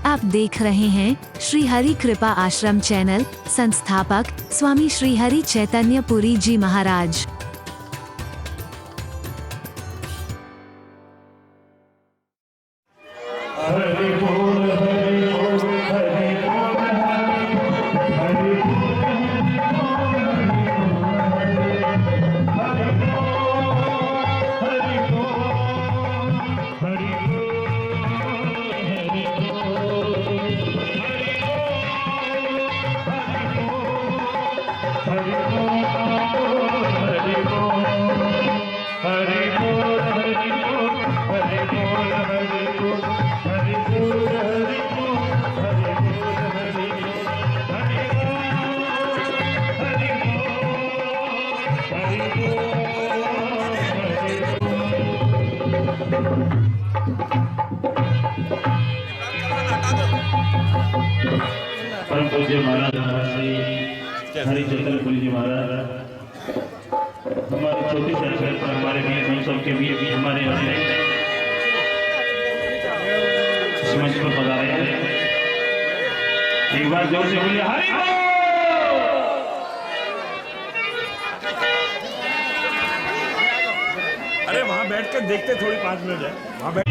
आप देख रहे हैं श्री हरि कृपा आश्रम चैनल। संस्थापक स्वामी श्री हरि चैतन्य पुरी जी महाराज। परम पूज्य महाराज श्री हरि चैतन्य पुरी जी महाराज हमारे छोटे से घर पर हमारे बीच हम सबके बीच हमारे समझ पर पधारे हैं। एक बार जोर से बोलिए हरि बोल। अरे वहां बैठ कर देखते थोड़ी 5 मिनट है वहां बैठ।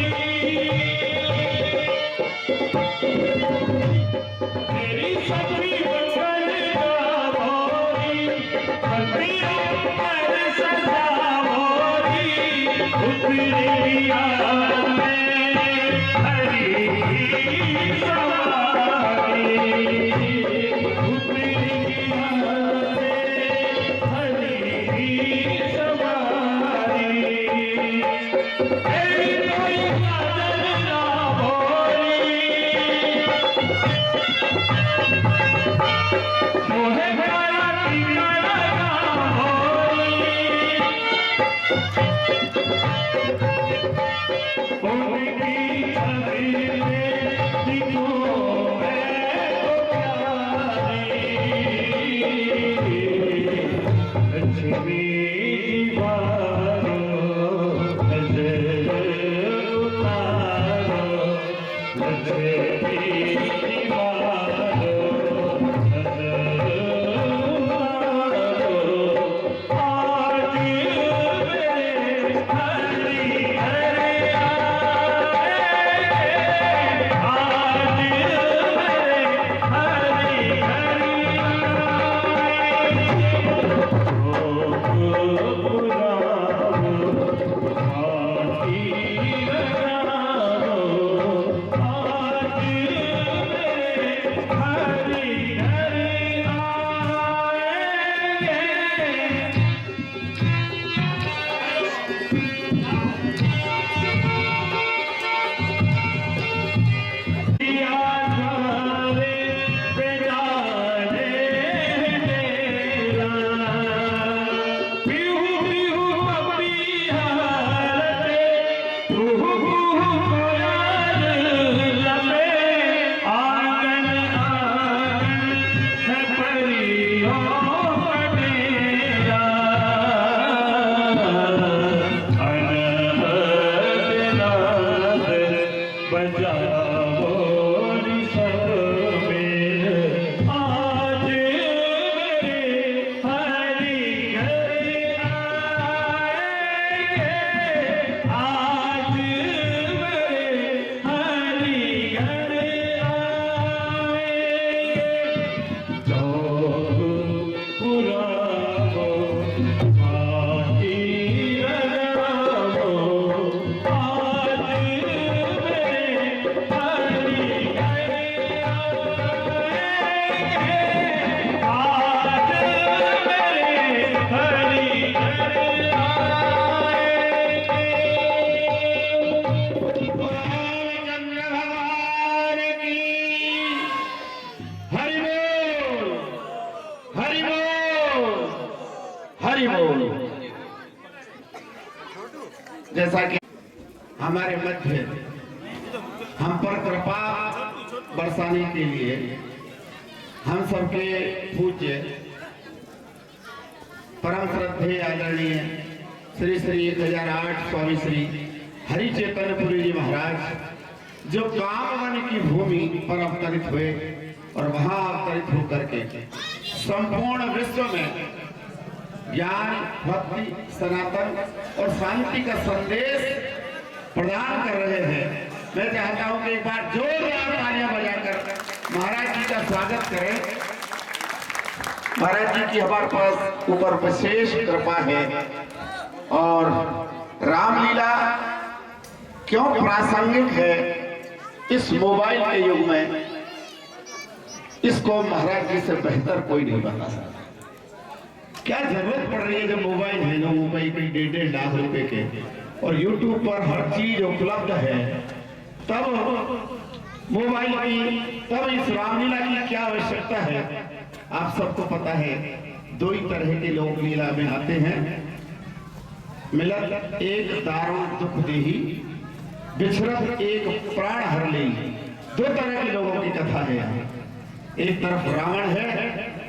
जैसा कि हमारे मध्य हम पर कृपा बरसाने के लिए हम सबके पूज्य परम श्रद्धेय आदरणीय श्री श्री 1008 स्वामी श्री हरि चैतन्य पुरी जी महाराज जो कामवन की भूमि पर अवतरित हुए और वहां अवतरित होकर के संपूर्ण विश्व में ज्ञान, भक्ति, सनातन और शांति का संदेश प्रदान कर रहे हैं। मैं चाहता हूं कि एक बार जोरदार तालियां बजाकर महाराज जी का स्वागत करें। महाराज जी की हमारे पास ऊपर विशेष कृपा है और रामलीला क्यों प्रासंगिक है इस मोबाइल के युग में, इसको महाराज जी से बेहतर कोई नहीं बता सकता। क्या जरूरत पड़ रही है जब मोबाइल है लोगों को 1.5 लाख रुपए के और YouTube पर हर चीज उपलब्ध है, तब मोबाइल की, तब इस रामलीला की क्या आवश्यकता है। आप सबको पता है, दो ही तरह के लोग लीला में आते हैं। मिलत एक दारुण दुख देही, बिछड़त एक प्राण हर ले। दो तरह के लोगों की कथा है यहाँ। एक तरफ रावण है,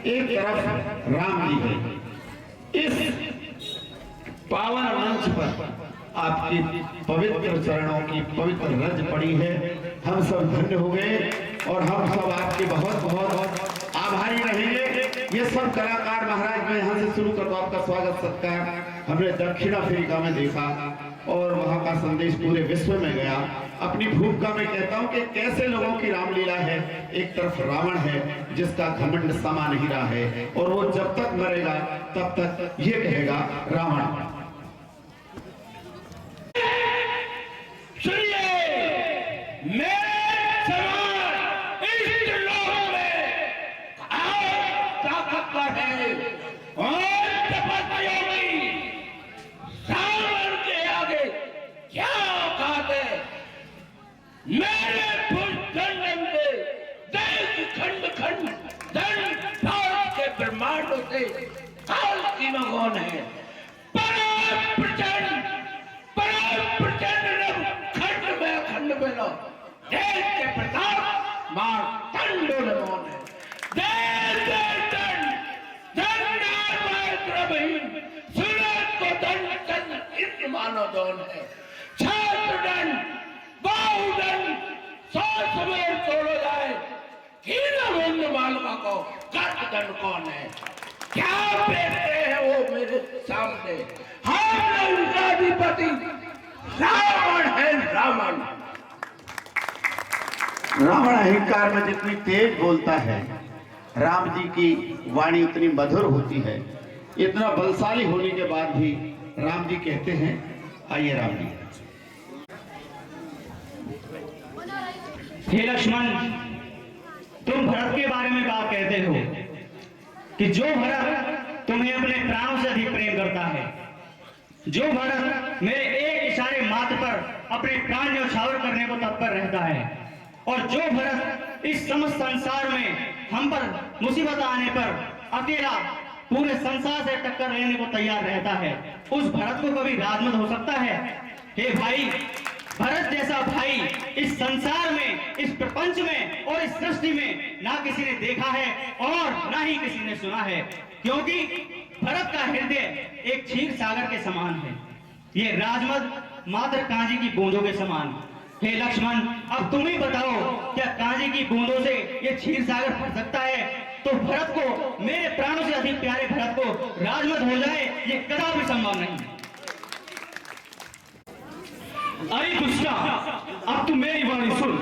एक तरफ राम जी है। इस पावन मंच पर आपकी पवित्र चरणों की पवित्र रज पड़ी है। हम सब धन्य हो गए और हम सब आपके बहुत बहुत आभारी रहेंगे। ये सब कलाकार महाराज, मैं यहाँ से शुरू करता हूँ आपका स्वागत सत्कार। हमने दक्षिण अफ्रीका में देखा और वहां का संदेश पूरे विश्व में गया। अपनी भूमिका में कहता हूं कि कैसे लोगों की रामलीला है। एक तरफ रावण है जिसका घमंड समा नहीं रहा है और वो जब तक मरेगा तब तक ये कहेगा रावण। कौन है खंड में लो देश के प्रताप मार तंडो कौन है सूरत को दंड दंड मानो दौन है छात्र दंड बाहुदंड 100 सवेर तोड़ो जाए मालवा को कट दंड कौन है। क्या देखते हैं वो मेरे सामने, हमारा उनका अधिपति रावण है। रावण रावण अहंकार में जितनी तेज बोलता है, राम जी की वाणी उतनी मधुर होती है। इतना बलशाली होने के बाद भी राम जी कहते हैं, आइए राम जी। हे लक्ष्मण, तुम भरत के बारे में बात कहते हो कि जो भरत तुम्हें अपने प्राणों से अधिक प्रेम करता है, जो भरत मेरे एक इशारे मात्र पर अपने प्राण न्यौछावर करने को तत्पर रहता है, और जो भरत इस समस्त संसार में हम पर मुसीबत आने पर अकेला पूरे संसार से टक्कर लेने को तैयार रहता है, उस भरत को कभी राजमत हो सकता है। हे भाई, भरत जैसा भाई इस संसार में, इस प्रपंच में और इस सृष्टि में ना किसी ने देखा है और ना ही किसी ने सुना है, क्योंकि भरत का हृदय एक क्षीर सागर के समान है, ये राजमत मात्र कांजी की बूंदों के समान। हे लक्ष्मण, अब तुम ही बताओ, क्या कांजी की बूंदों से ये क्षीर सागर भर सकता है? तो भरत को, मेरे प्राणों से अधिक प्यारे भरत को राजमत हो जाए, ये कदापि संभव नहीं। अरे दुष्टा, अब तू मेरी वाणी सुन।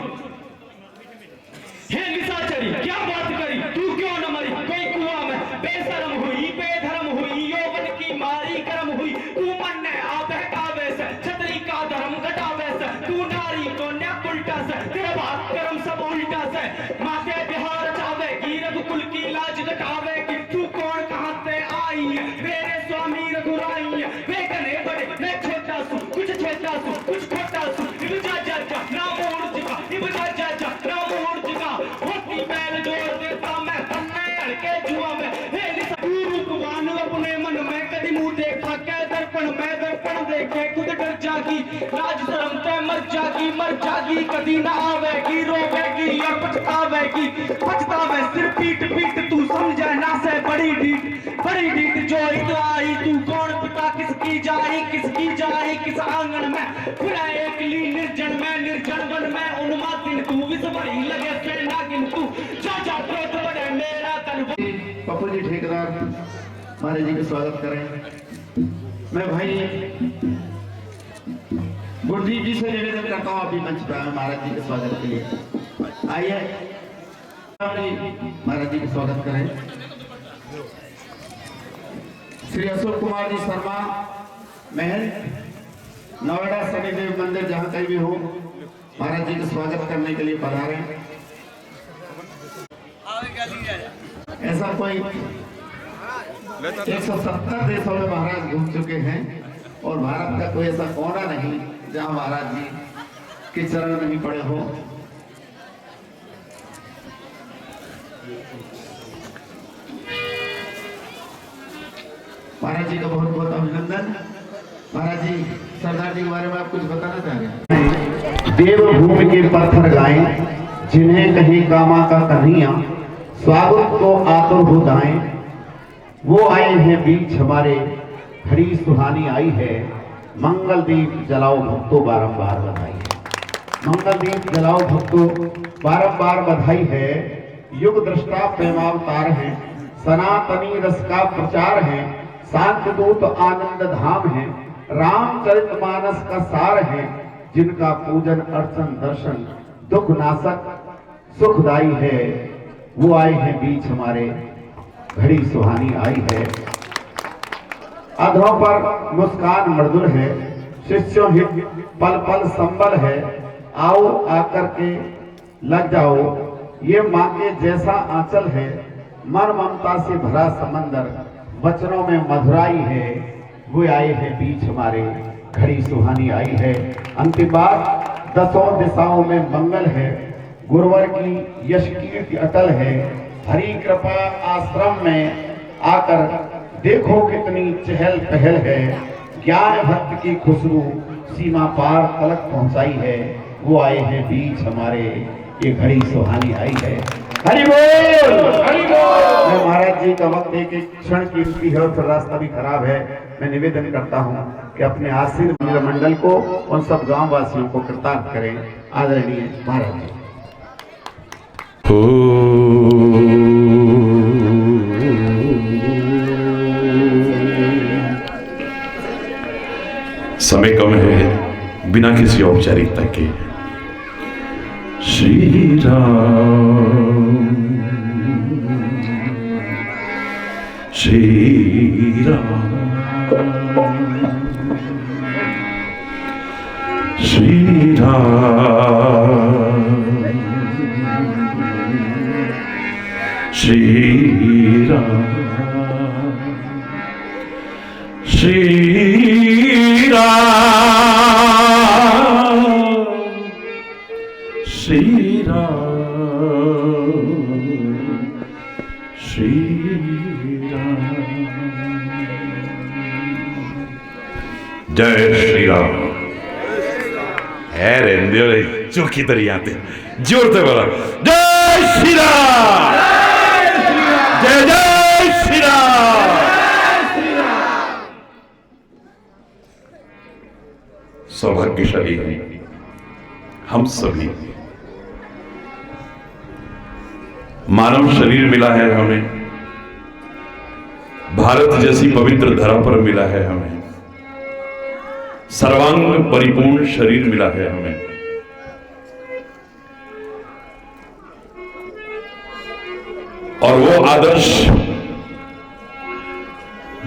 हे निशाचरी, क्या बात करी, तू क्यों न मरी? कोई कुआं में बेशरम हुई, बेधर्म हुई, यौवन की मारी कर्म हुई। तू मन ने बहकावे से, छतरी का धर्म घटावे से, तू नारी को न्याय उल्टा से, तेरा बात कर्म सब उल्टा से। माँ के बिहार चावेगी, रघुकुल की लाज घटावेगी। तू कौन कहाँ से आई है? मेरे स्वामी रघुराई है। वे गने बड़े, मैं छोटा सू, कुछ छोटा सू, कुछ खोटा सू। इबजा जा जा राम उड़ चुका, इबजा जा जा राम उड़ चुका। होती बैल जोड़ देता मैं तन्ने अड़के जुआ में। हे निशा तू रूपवान अपने मन में, कभी मुंह देखा कै दर्पण में, दर्पण देखे खुद डर जागी। राज शर्म ते मर जागी, कभी ना आवेगी, रोवेगी और पछतावेगी। पछतावे सिर पीट पीट, तू समझे ना से बड़ी डीट जो इत आई। तू कौन पिता किसकी जाई, किस आंगन में फिर एक ली निर्जन में, निर्जन वन में उन्माद महाराज जी का स्वागत करें। मैं भाई गुरदीप जी से निवेदन करता हूँ अभी मंच पर महाराज जी के स्वागत के लिए। आइए महाराज जी का स्वागत करें। श्री अशोक कुमार जी शर्मा महल नोएडा शनिदेव मंदिर जहां कहीं भी हो महाराज जी का स्वागत करने के लिए पधारे। ऐसा कोई 170 देशों में महाराज घूम चुके हैं और भारत का कोई ऐसा कोना नहीं जहां महाराज जी के चरण नहीं पड़े हो। महाराज जी का बहुत बहुत अभिनंदन। महाराज जी सरदार जी के बारे में आप कुछ बताना चाह रहे हैं? देवभूमि के पत्थर गाएं जिन्हें कहीं कामा का कन्हैया, स्वागत को आतुर हो दाएं। वो आए हैं बीच हमारे, घड़ी सुहानी आई है। मंगल दीप जलाओ भक्तों बारंबार बधाई है। मंगल दीप जलाओ भक्तों बारंबार बधाई है। युग दृष्टा प्रेमावतार है, सनातनी रस का प्रचार है। शांतदूत आनंद धाम है, रामचरितमानस का सार है। जिनका पूजन अर्चन दर्शन दुख नाशक सुखदाई है। वो आए हैं बीच हमारे, घड़ी सुहानी आई है। अधरों पर मुस्कान मृदुल है, शिष्यों हित पल पल संबल है। आओ आकर के लग जाओ, ये माँ के जैसा आंचल है। मन ममता से भरा समंदर, वचनों में मधुराई है। वो आए हैं बीच हमारे, घड़ी सुहानी आई है। अंतिम बात, दसों दिशाओं में मंगल है। गुरुवर की यश कीर्ति अटल है। हरि कृपा आश्रम में आकर देखो कितनी चहल पहल है। ज्ञान भक्त की खुशबू सीमा पार तलक पहुंचाई है। वो आए हैं बीच हमारे, ये घड़ी सुहानी आई है। हरि बोल, हरि बोल। मैं महाराज जी का वक्त एक एक क्षण कीमती है और फिर रास्ता भी खराब है। मैं निवेदन करता हूँ कि अपने आशीर्वाद मंडल को उन सब गांव वासियों को कृतार्थ करें। आदरणीय महाराज जी। समय कम है, बिना किसी औपचारिकता के श्री राम श्री राम श्री राम श्री राम श्री राम श्री राम श्री राम। जय श्री राम। है रेंदे चौकी तरी आते जोर से बोला जय श्री राम, जय जय श्री राम। सौभाग्यशाली हैं हम सभी, मानव शरीर मिला है हमें, भारत जैसी पवित्र धरा पर मिला है हमें, सर्वांग परिपूर्ण शरीर मिला है हमें। और वो आदर्श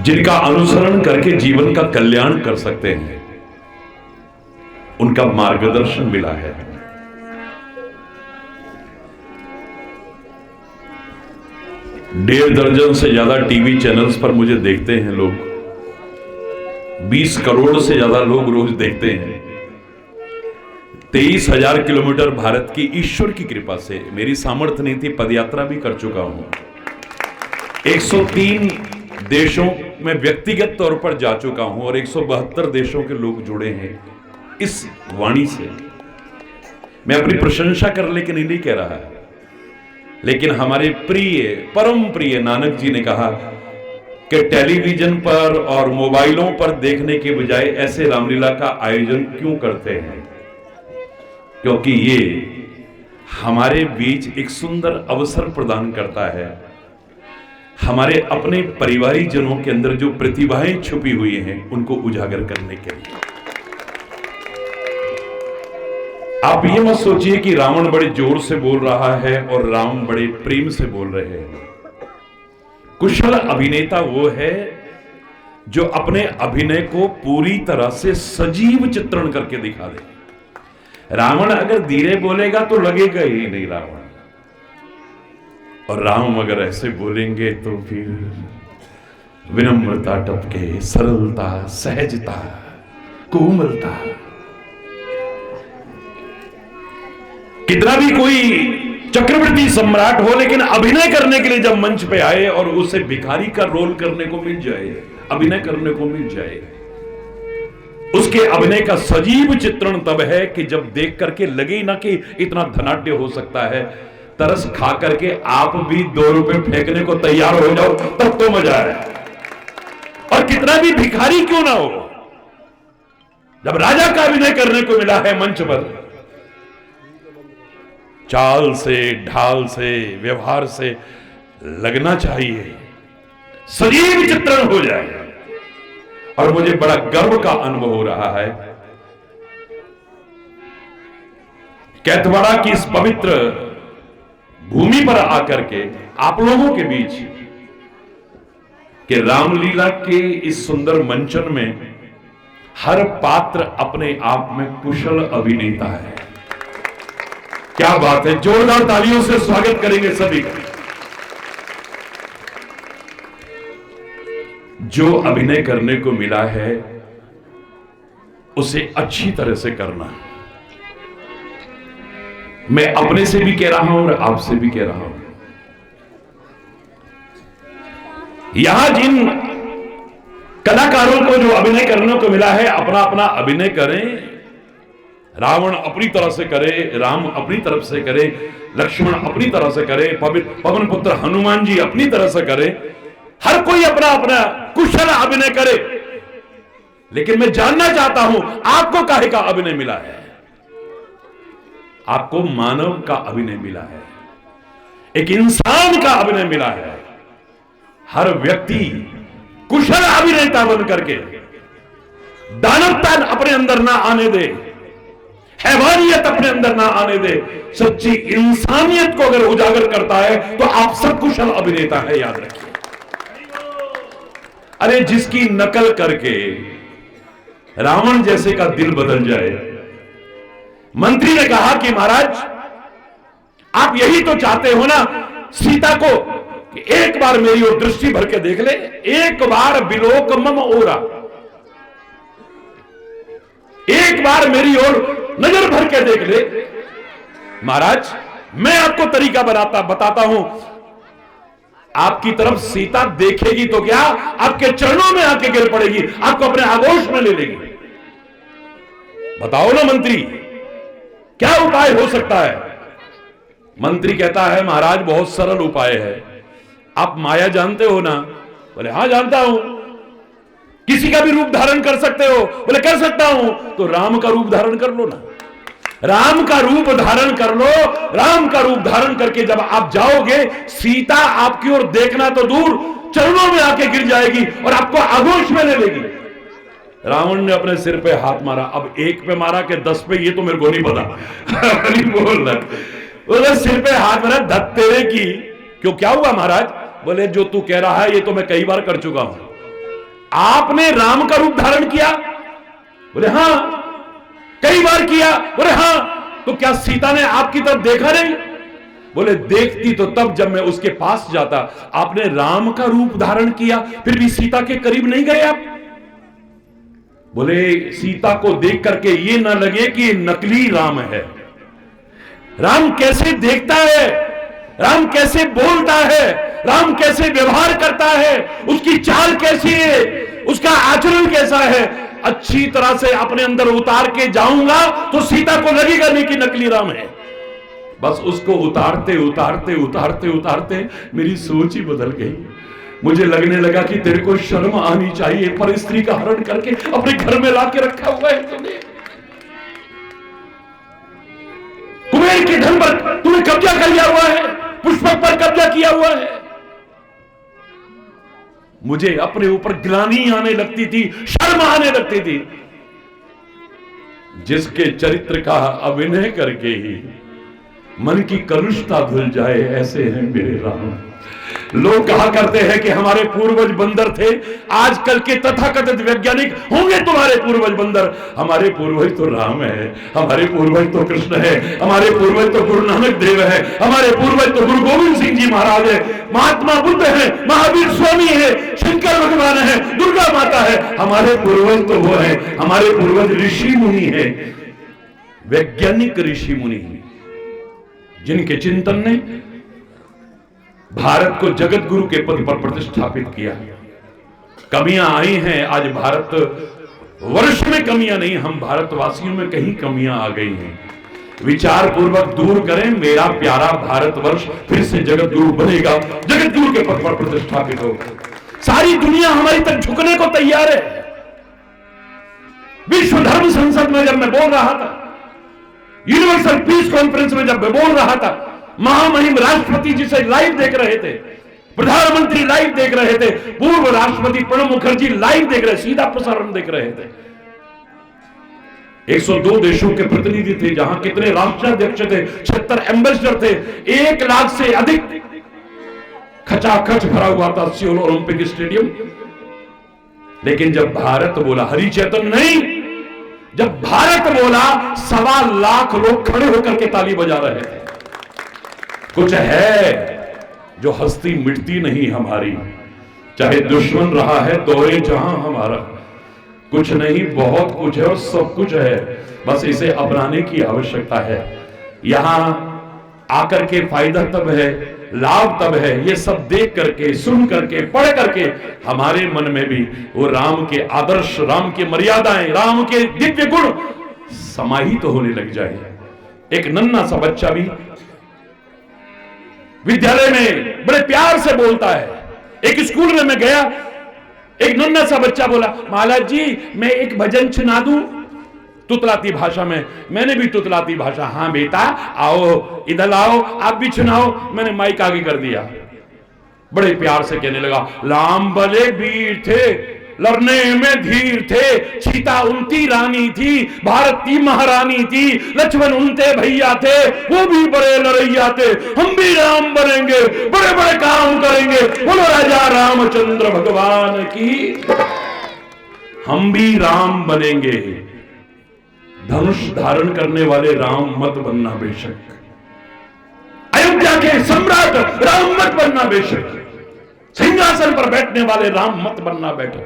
जिनका अनुसरण करके जीवन का कल्याण कर सकते हैं, उनका मार्गदर्शन मिला है। 1.5 दर्जन से ज्यादा टीवी चैनल्स पर मुझे देखते हैं लोग। 20 करोड़ से ज्यादा लोग रोज देखते हैं। 23,000 किलोमीटर भारत की ईश्वर की कृपा से, मेरी सामर्थ्य नहीं थी, पदयात्रा भी कर चुका हूं। 103 देशों में व्यक्तिगत तौर पर जा चुका हूं और 172 देशों के लोग जुड़े हैं इस वाणी से। मैं अपनी प्रशंसा कर लेकिन नहीं कह रहा, लेकिन हमारे प्रिय परम प्रिय नानक जी ने कहा कि टेलीविजन पर और मोबाइलों पर देखने के बजाय ऐसे रामलीला का आयोजन क्यों करते हैं, क्योंकि ये हमारे बीच एक सुंदर अवसर प्रदान करता है हमारे अपने परिवारिक जनों के अंदर जो प्रतिभाएं छुपी हुई हैं उनको उजागर करने के लिए। आप ये मत सोचिए कि रावण बड़े जोर से बोल रहा है और राम बड़े प्रेम से बोल रहे हैं। कुशल अभिनेता वो है जो अपने अभिनय को पूरी तरह से सजीव चित्रण करके दिखा दे। रावण अगर धीरे बोलेगा तो लगेगा ही नहीं रावण, और राम अगर ऐसे बोलेंगे तो फिर विनम्रता टपके, सरलता, सहजता, कोमलता। कितना भी कोई चक्रवर्ती सम्राट हो, लेकिन अभिनय करने के लिए जब मंच पे आए और उसे भिखारी का रोल करने को मिल जाए, अभिनय करने को मिल जाए, उसके अभिनय का सजीव चित्रण तब है कि जब देख करके लगे ना कि इतना धनाढ्य हो सकता है, तरस खा करके आप भी 2 रुपए फेंकने को तैयार हो जाओ, तब तो मजा है। और कितना भी भिखारी क्यों ना हो, जब राजा का अभिनय करने को मिला है मंच पर, चाल से, ढाल से, व्यवहार से लगना चाहिए, सजीव चित्रण हो जाए। और मुझे बड़ा गर्व का अनुभव हो रहा है कैथवाड़ा की इस पवित्र भूमि पर आकर के आप लोगों के बीच कि रामलीला के इस सुंदर मंचन में हर पात्र अपने आप में कुशल अभिनेता है। क्या बात है, जोरदार तालियों से स्वागत करेंगे सभी का। जो अभिनय करने को मिला है उसे अच्छी तरह से करना। मैं अपने से भी कह रहा हूं और आपसे भी कह रहा हूं, यहां जिन कलाकारों को जो अभिनय करने को मिला है, अपना अपना अभिनय करें। रावण अपनी तरह से करे, राम अपनी तरफ से करे, लक्ष्मण अपनी तरह से करे, पवन पुत्र हनुमान जी अपनी तरह से करे। हर कोई अपना अपना कुशल अभिनय करे। लेकिन मैं जानना चाहता हूं आपको काहे का अभिनय मिला है? आपको मानव का अभिनय मिला है, एक इंसान का अभिनय मिला है। हर व्यक्ति कुशल अभिनेता बन करके दानवता अपने अंदर ना आने दे, हैवानियत अपने अंदर ना आने दे, सच्ची इंसानियत को अगर उजागर करता है तो आप सब कुशल अभिनेता है, याद रखिए। अरे जिसकी नकल करके रावण जैसे का दिल बदल जाए। मंत्री ने कहा कि महाराज आप यही तो चाहते हो ना सीता को कि एक बार मेरी ओर दृष्टि भर के देख ले, एक बार बिलोक मम ओरा, एक बार मेरी ओर नजर भर के देख ले। महाराज मैं आपको तरीका बताता हूं, आपकी तरफ सीता देखेगी तो क्या आपके चरणों में आके गिर पड़ेगी, आपको अपने आगोश में ले लेगी। बताओ ना मंत्री, क्या उपाय हो सकता है? मंत्री कहता है महाराज बहुत सरल उपाय है। आप माया जानते हो ना? बोले हाँ जानता हूं। किसी का भी रूप धारण कर सकते हो? बोले कर सकता हूं। तो राम का रूप धारण कर लो ना, राम का रूप धारण कर लो। राम का रूप धारण करके जब आप जाओगे, सीता आपकी ओर देखना तो दूर, चरणों में आके गिर जाएगी और आपको आगोश में ले लेगी। रावण ने अपने सिर पे हाथ मारा। अब एक पे मारा कि 10 पे, ये तो मेरे को नहीं पता। नहीं बोल रहा, सिर पे हाथ मारा, धत तेरे की। क्यों, क्या हुआ महाराज? बोले जो तू कह रहा है ये तो मैं कई बार कर चुका हूं। आपने राम का रूप धारण किया? बोले हां। कई बार किया? बोले हां। तो क्या सीता ने आपकी तरफ देखा नहीं? बोले देखती तो तब जब मैं उसके पास जाता। आपने राम का रूप धारण किया, फिर भी सीता के करीब नहीं गए आप। बोले सीता को देख करके ये ना लगे कि ये नकली राम है। राम कैसे देखता है, राम कैसे बोलता है, राम कैसे व्यवहार करता है, उसकी चाल कैसी है, उसका आचरण कैसा है, अच्छी तरह से अपने अंदर उतार के जाऊंगा तो सीता को लगेगा नहीं कि नकली राम है। बस उसको उतारते उतारते उतारते उतारते मेरी सोच ही बदल गई। मुझे लगने लगा कि तेरे को शर्म आनी चाहिए, पर स्त्री का हरण करके अपने घर में लाके रखा हुआ है तुमने। कुबेर के धन पर तूने कब्जा कर लिया हुआ है, पुष्पक पर कब्जा किया हुआ है। मुझे अपने ऊपर ग्लानि आने लगती थी, शर्म आने लगती थी। जिसके चरित्र का अभिनय करके ही मन की कलुषता धुल जाए, ऐसे हैं मेरे राम। लोग कहा करते हैं कि हमारे पूर्वज बंदर थे, आजकल के तथाकथित वैज्ञानिक होंगे तुम्हारे पूर्वज बंदर। हमारे पूर्वज तो राम है, हमारे पूर्वज तो कृष्ण है, हमारे पूर्वज तो गुरु नानक देव है, हमारे पूर्वज तो गुरु गोविंद सिंह जी महाराज है, महात्मा बुद्ध है, महावीर स्वामी है, शंकर भगवान है, दुर्गा माता है। हमारे पूर्वज तो वो है, हमारे पूर्वज ऋषि मुनि है, वैज्ञानिक ऋषि मुनि, जिनके चिंतन ने भारत को जगत गुरु के पद पर प्रतिष्ठापित किया। कमियां आई हैं, आज भारत वर्ष में कमियां नहीं, हम भारतवासियों में कहीं कमियां आ गई हैं। विचार पूर्वक दूर करें, मेरा प्यारा भारतवर्ष फिर से जगत गुरु बनेगा, जगत गुरु के पद पर प्रतिष्ठापित होगा। सारी दुनिया हमारी तक झुकने को तैयार है। विश्व धर्म संसद में जब मैं बोल रहा था, यूनिवर्सल पीस कॉन्फ्रेंस में जब मैं बोल रहा था, महामहिम राष्ट्रपति जी से लाइव देख रहे थे, प्रधानमंत्री लाइव देख रहे थे, पूर्व राष्ट्रपति प्रणब मुखर्जी लाइव देख रहे, सीधा प्रसारण देख रहे थे। 102 देशों के प्रतिनिधि थे, जहां कितने राष्ट्राध्यक्ष थे, 76 एम्बेसडर थे, 1 लाख से अधिक खचाखच भरा हुआ था सियोल ओलंपिक स्टेडियम। लेकिन जब भारत बोला, हरि चैतन्य नहीं, जब भारत बोला, 1.25 लाख लोग खड़े होकर के ताली बजा रहे थे। कुछ है जो हस्ती मिटती नहीं हमारी, चाहे दुश्मन रहा है दौरे जहां हमारा। कुछ नहीं, बहुत कुछ है और सब कुछ है, बस इसे अपनाने की आवश्यकता है। यहां आकर के फायदा तब है, लाभ तब है, ये सब देख करके, सुन करके, पढ़ करके हमारे मन में भी वो राम के आदर्श, राम की मर्यादाएं, राम के दिव्य गुण समाहित होने लग जाए। एक नन्हा सा बच्चा भी विद्यालय में बड़े प्यार से बोलता है। एक स्कूल में मैं गया, एक नन्हा सा बच्चा बोला, महाराज जी मैं एक भजन सुना दूं तुतलाती भाषा में। मैंने भी तुतलाती भाषा, हाँ बेटा आओ, इधर आओ, आप भी सुनाओ। मैंने माइक आगे कर दिया, बड़े प्यार से कहने लगा, राम भले वीर थे, लड़ने में धीर थे, सीता उनकी रानी थी, भारत की महारानी थी, लक्ष्मण उनके भैया थे, वो भी बड़े लड़ैया थे, हम भी राम बनेंगे, बड़े बड़े काम करेंगे, बोलो राजा रामचंद्र भगवान की। हम भी राम बनेंगे, धनुष धारण करने वाले राम मत बनना बेशक, अयोध्या के सम्राट राम मत बनना बेशक, सिंहासन पर बैठने वाले राम मत बनना बेटा,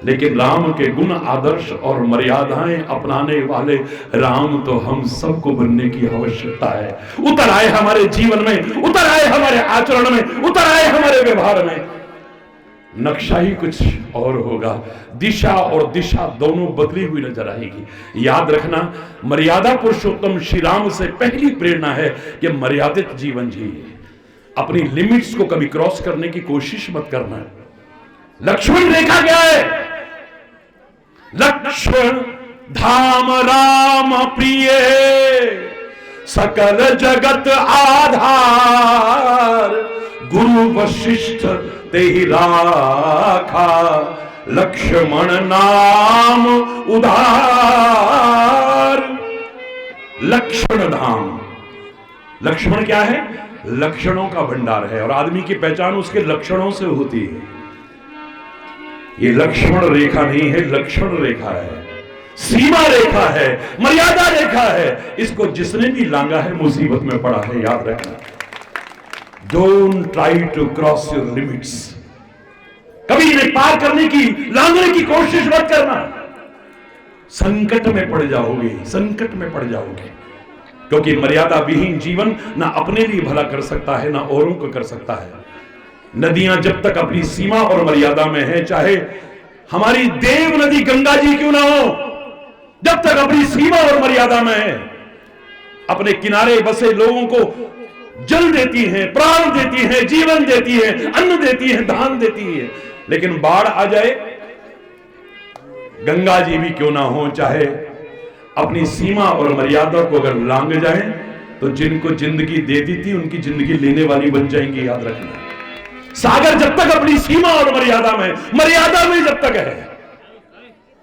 लेकिन राम के गुण, आदर्श और मर्यादाएं अपनाने वाले राम तो हम सबको बनने की आवश्यकता है। उतर आए हमारे जीवन में, उतर आए हमारे आचरण में, उतर आए हमारे व्यवहार में। नक्शा ही कुछ और होगा, दिशा और दिशा दोनों बदली हुई नजर आएगी। याद रखना, मर्यादा पुरुषोत्तम श्री राम से पहली प्रेरणा है कि मर्यादित जीवन जिए, अपनी लिमिट्स को कभी क्रॉस करने की कोशिश मत करना। लक्ष्मण रेखा क्या है? लक्ष्मण धाम राम प्रिय, सकल जगत आधार, गुरु वशिष्ठ तेहि राखा, लक्ष्मण नाम उधार। लक्ष्मण धाम, लक्ष्मण क्या है? लक्षणों का भंडार है, और आदमी की पहचान उसके लक्षणों से होती है। ये लक्ष्मण रेखा नहीं है, लक्षण रेखा है, सीमा रेखा है, मर्यादा रेखा है। इसको जिसने भी लांगा है मुसीबत में पड़ा है, याद रखना। Don't try to cross your limits. कभी इन्हें पार करने की, लांघने की कोशिश मत करना, संकट में पड़ जाओगे, संकट में पड़ जाओगे। क्योंकि मर्यादा विहीन जीवन ना अपने लिए भला कर सकता है, ना औरों को कर सकता है। नदियां जब तक अपनी सीमा और मर्यादा में है, चाहे हमारी देव नदी गंगा जी क्यों ना हो, जब तक अपनी सीमा और मर्यादा में है, अपने किनारे बसे लोगों को जल देती है, प्राण देती है, जीवन देती है, अन्न देती है, धान देती है। लेकिन बाढ़ आ जाए, गंगा जी भी क्यों ना हो, चाहे अपनी सीमा और मर्यादा को अगर लांघ जाए, तो जिनको जिंदगी दे दी थी उनकी जिंदगी लेने वाली बन जाएंगी, याद रखना। सागर जब तक अपनी सीमा और मर्यादा में जब तक है,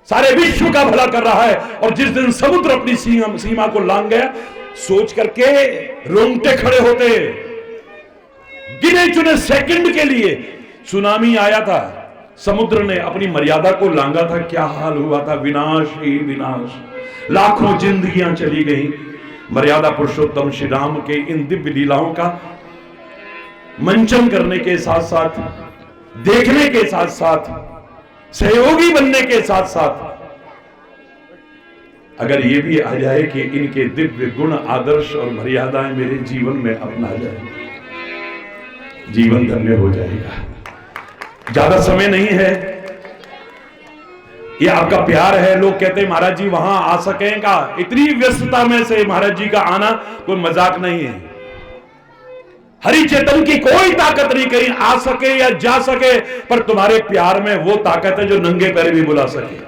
सारे विश्व का भला कर रहा है। और जिस दिन समुद्र अपनी सीमा को लांग गया, सोच करके रोंगटे खड़े होते। गिने चुने सेकंड के लिए सुनामी आया था, समुद्र ने अपनी मर्यादा को लांगा था, क्या हाल हुआ था, विनाश ही विनाश, लाखों जिंदगियां चली गई। मर्यादा पुरुषोत्तम श्री राम के इन दिव्य लीलाओं का मंचन करने के साथ साथ, देखने के साथ साथ, सहयोगी बनने के साथ साथ, अगर ये भी आ जाए कि इनके दिव्य गुण, आदर्श और मर्यादाएं मेरे जीवन में अपना जाए, जीवन धन्य हो जाएगा। ज्यादा समय नहीं है, ये आपका प्यार है। लोग कहते हैं महाराज जी वहां आ सकेगा, इतनी व्यस्तता में से महाराज जी का आना कोई मजाक नहीं है। हरि चेतन की कोई ताकत नहीं कहीं आ सके या जा सके, पर तुम्हारे प्यार में वो ताकत है जो नंगे पैर भी बुला सके।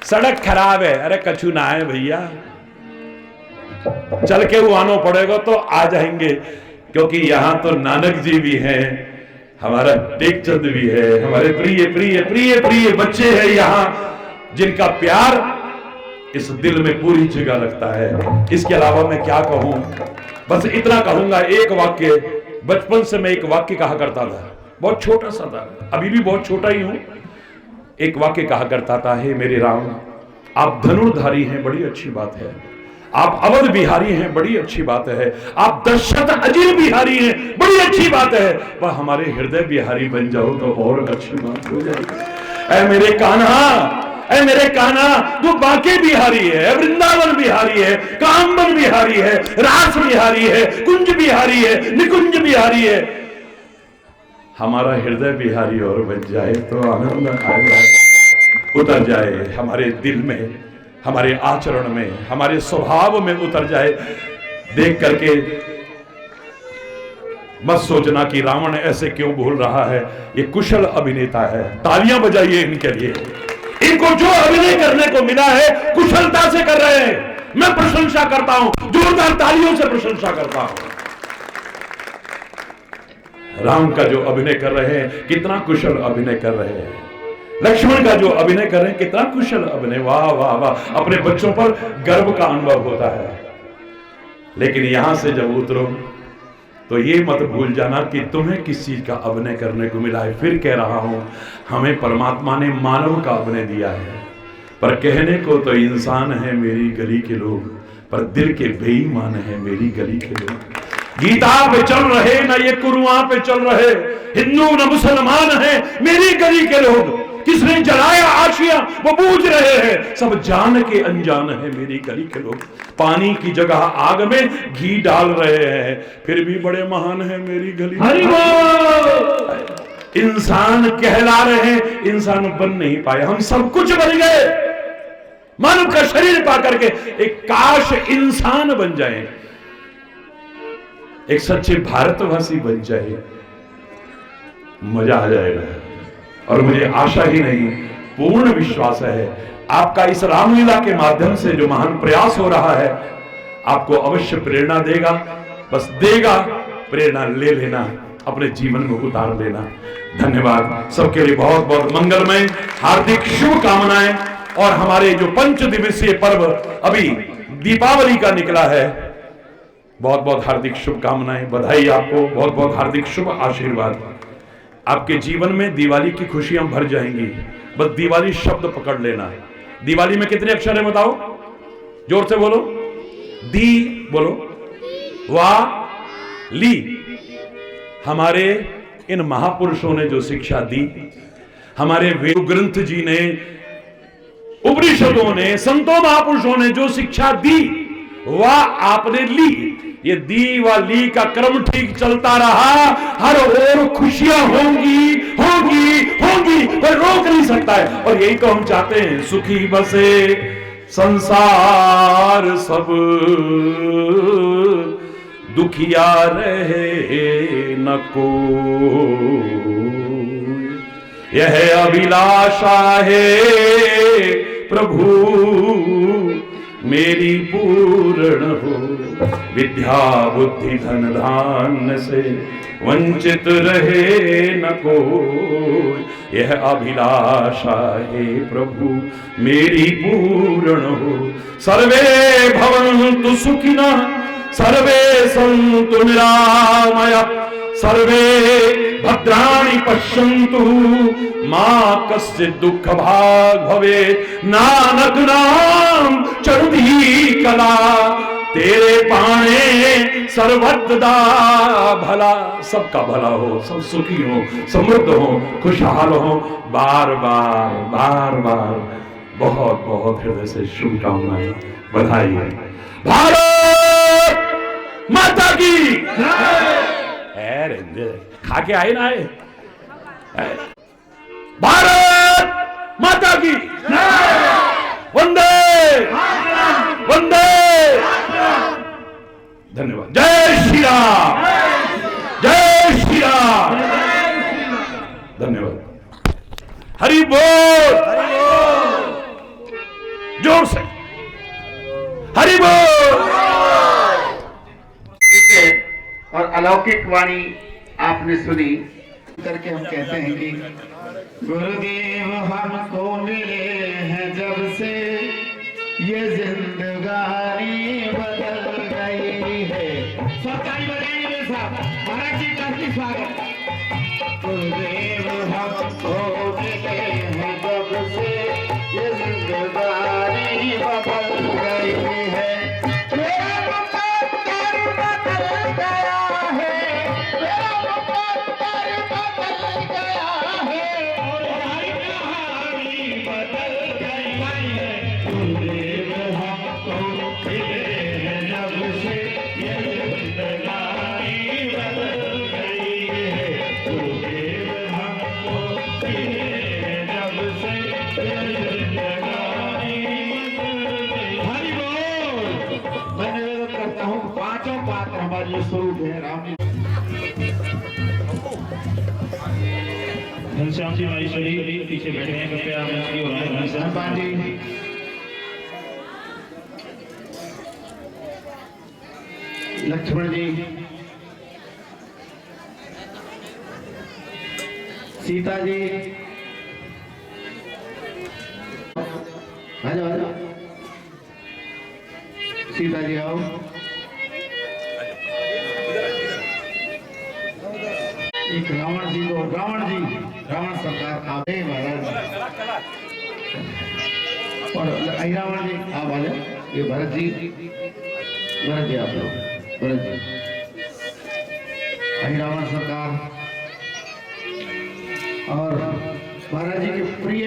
सड़क खराब है, अरे कछु ना है भैया, चल के वो आना पड़ेगा तो आ जाएंगे, क्योंकि यहां तो नानक जी भी हैं, हमारा टेकचंद भी है, हमारे प्रिय प्रिय प्रिय प्रिय बच्चे हैं यहां, जिनका प्यार इस दिल में पूरी जगह रखता है। इसके अलावा मैं क्या कहूं, बस इतना कहूंगा, एक वाक्य, बचपन से मैं एक वाक्य कहा करता था, बहुत छोटा सा था, अभी भी बहुत छोटा ही हूं। एक वाक्य कहा करता था, हे मेरे राम, आप धनुर्धारी हैं, बड़ी अच्छी बात है, आप अवध बिहारी हैं, बड़ी अच्छी बात है, आप दशरथ अजीर बिहारी हैं, बड़ी अच्छी बात है, पर हमारे हृदय बिहारी बन जाओ तो और अच्छी बात हो जाएगी। ऐ मेरे कान्हा, ऐ मेरे कान्हा, तू बांके बिहारी है, वृंदावन बिहारी है, कामबन बिहारी है, रास बिहारी है, कुंज बिहारी है, निकुंज बिहारी है, हमारा हृदय बिहारी और बन जाए तो आनंद आएगा, उतर जाए हमारे दिल में, हमारे आचरण में, हमारे स्वभाव में उतर जाए। देख करके मत सोचना कि रावण ऐसे क्यों बोल रहा है, ये कुशल अभिनेता है, तालियां बजाइए इनके लिए। इनको जो अभिनय करने को मिला है कुशलता से कर रहे हैं, मैं प्रशंसा करता हूं, जोरदार तालियों से प्रशंसा करता हूं। राम का जो अभिनय कर रहे हैं, कितना कुशल अभिनय कर रहे हैं। लक्ष्मण का जो अभिनय कर रहे हैं, कितना कुशल अभिनय, वाह वाह वाह, अपने बच्चों पर गर्व का अनुभव होता है। लेकिन यहां से जब उतरो तो ये मत भूल जाना कि तुम्हें किस चीज का अभिनय करने को मिला है। फिर कह रहा हूं, हमें परमात्मा ने मानव का अभिनय दिया है, पर कहने को तो इंसान है मेरी गली के लोग, पर दिल के बेईमान है मेरी गली के लोग। गीता पे चल रहे ना ये कुरुआ पे चल रहे, हिंदू न मुसलमान है मेरी गली के लोग, किसने जलाया आशिया वो बूझ रहे हैं, सब जान के अनजान है मेरी गली के लोग। पानी की जगह आग में घी डाल रहे हैं, फिर भी बड़े महान है मेरी गली। इंसान कहला रहे हैं, इंसान बन नहीं पाए, हम सब कुछ बन गए, मानव का शरीर पा करके। एक काश इंसान बन जाए, एक सच्चे भारतवासी बन जाए, मजा आ जाएगा। और मुझे आशा ही नहीं, पूर्ण विश्वास है, आपका इस रामलीला के माध्यम से जो महान प्रयास हो रहा है, आपको अवश्य प्रेरणा देगा। बस देगा, प्रेरणा ले लेना, अपने जीवन में उतार लेना। धन्यवाद सबके लिए, बहुत बहुत मंगलमय, हार्दिक शुभकामनाएं। और हमारे जो 5 दिवसीय पर्व अभी दीपावली का निकला है, बहुत बहुत हार्दिक शुभकामनाएं, बधाई आपको, बहुत बहुत हार्दिक शुभ आशीर्वाद। आपके जीवन में दिवाली की खुशियां भर जाएंगी। बस दिवाली शब्द पकड़ लेना। दिवाली में कितने अक्षर है बताओ, जोर से बोलो, दी बोलो, वा ली। हमारे इन महापुरुषों ने जो शिक्षा दी, हमारे वेद ग्रंथ जी ने, उपनिषदों ने, संतों महापुरुषों ने जो शिक्षा दी, वह आपने ली। ये दीवाली का क्रम ठीक चलता रहा, हर ओर खुशियां होंगी होंगी होंगी, पर रोक नहीं सकता है। और यही तो हम चाहते हैं, सुखी बसे संसार सब, दुखिया रहे न को, यह अभिलाषा है प्रभु मेरी पूर्ण हो। विद्या बुद्धि धन धान्य से वंचित रहे न कोई, यह अभिलाषा हे प्रभु मेरी पूर्ण हो। सर्वे भवन्तु सुखिनः, सर्वे सन्तु निरामया, सर्वे भद्राणि पश्यन्तु, मा कश्चित् दुःख भाग् भवेत्। नानक नाम चढ़ती कला, तेरे पाणे सर्वदा भला। सबका भला हो, सब सुखी हो, समृद्ध हो, खुशहाल हो। बार बार बार बार बहुत बहुत हृदय से शुभकामनाएं, बधाई है। भारत माता की खा के आए ना आए। भारत माता की वंदे वंदे। धन्यवाद। जय श्री राम, जय श्री राम। धन्यवाद। हरि बोल, जोर से हरि बोल। और अलौकिक वाणी आपने सुनी करके हम कहते हैं कि गुरुदेव हमको मिले हैं जब से, ये जिंदगानी बदल गई है। सरकारी बजाएंगे मेरे साहब, महाराज जी का स्वागत। गुरुदेव हमको मिले हैं जब से, ये जिंदगानी बदल गई है। हमारी स्वरूप है राम। घनश्याम जी माहेश्वरी पीछे बैठे हैं, कृपया मंच की ओर आएं। घनश्याम जी, लक्ष्मण जी, सीता जी, आ जाओ सीता जी आओ। एक रावण जी को, रावण सरकार आप महाराज और रावण जी आप आ जाओ। ये भरत जी आप लोग, भरत जी, रावण सरकार और महाराज जी के प्रिय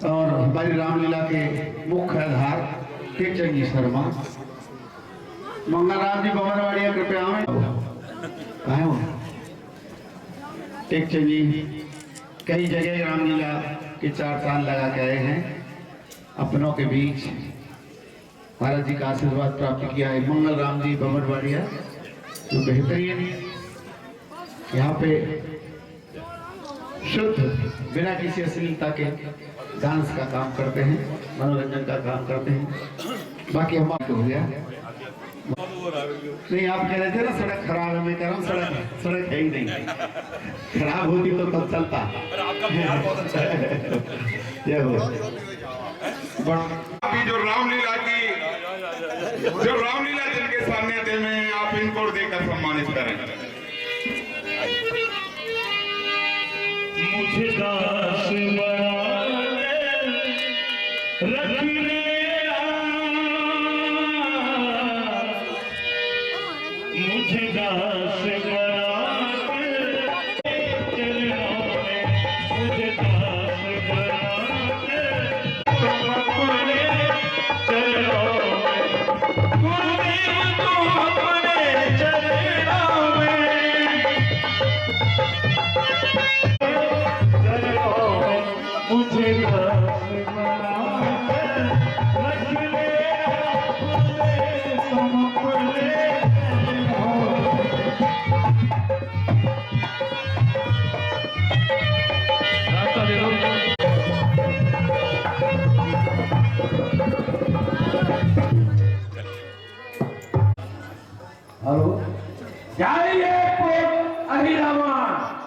और हमारी रामलीला के मुख्य आधार टेकचंद जी शर्मा, मंगलराम जी बमनवाड़िया, कृपया आए। कहाँ हो टेकचंद जी? कई जगह रामलीला के 4 साल लगा के आए हैं, अपनों के बीच महाराज जी का आशीर्वाद प्राप्त किया है। मंगलराम जी बमनवाड़िया जो बेहतरीन यहाँ पे शुद्ध बिना किसी अश्लीलता के डांस का काम करते हैं, मनोरंजन का काम करते हैं। बाकी हम आपको हो गया नहीं, आप कह रहे थे ना सड़क खराब है, मैं कह रहा हूँ सड़क है ही नहीं, खराब होती तो तब चलता। अभी जो रामलीला जिनके सामने थे, मैं आप इनको देकर सम्मानित करें। मुझे दास रखने मुझे दास मुझे दास हेलो जाइए अहिरावण